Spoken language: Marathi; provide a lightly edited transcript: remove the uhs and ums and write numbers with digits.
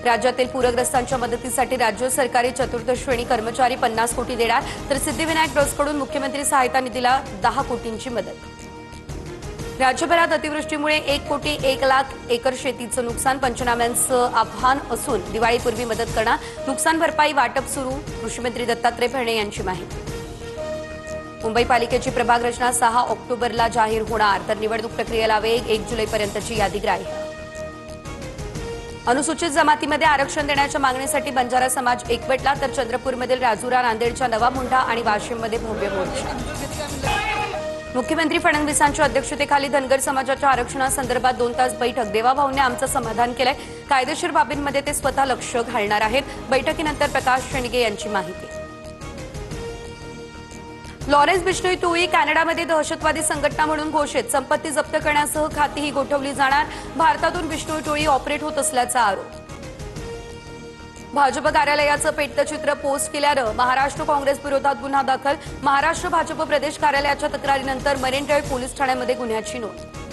राज्यातील पूरग्रस्तांच्या मदतीसाठी राज्य सरकारी चतुर्थ श्रेणी कर्मचारी 50 कोटी देणार, तर सिद्धिविनायक ट्रस्टकडून मुख्यमंत्री सहायता निधीला 10 कोटींची मदत। राज्यभरात अतिवृष्टीमुळे 1 कोटी 1 लाख एकर शेतीचं नुकसान, पंचनाम्यांचं आव्हान असून दिवाळीपूर्वी मदत करणार, नुकसान भरपाई वाटप सुरू, कृषीमंत्री दत्तात्रय भरणे यांची माहिती। मुंबई पालिकेची प्रभाग रचना 6 ऑक्टोबरला जाहीर होणार, तर निवडणूक प्रक्रियेला वेग, 1 जुलैपर्यंतची यादी ग्राह्य। अनुसूचित जमातीमध्ये आरक्षण देण्याच्या मागणीसाठी बंजारा समाज एकवटला, तर चंद्रपूरमधील राजुरा, नांदेडच्या नवा मुंढा आणि वाशिममध्ये भव्य मोर्चा। मुख्यमंत्री फडणवीसांच्या अध्यक्षतेखाली धनगर समाजाच्या आरक्षणासंदर्भात 2 तास बैठक, देवाभाऊंनी आमचं समाधान केलंय, कायदेशीर बाबींमध्ये ते स्वतः लक्ष घालणार आहेत। बैठकीनंतर प्रकाश शेंडगे यांची माहिती। लॉरेन्स बिश्नोई टोळी कॅनडामध्ये दहशतवादी संघटना म्हणून घोषित, संपत्ती जप्त करण्यासह खातीही गोठवली जाणार, भारतातून बिश्नोई टोळी ऑपरेट होत असल्याचा आरोप। भाजप कार्यालयाचं पेटतं चित्र पोस्ट केल्यानं महाराष्ट्र काँग्रेस विरोधात गुन्हा दाखल, महाराष्ट्र भाजप प्रदेश कार्यालयाच्या तक्रारीनंतर मरीन ड्राईव्ह पोलीस ठाण्यामध्ये गुन्ह्याची नोंद।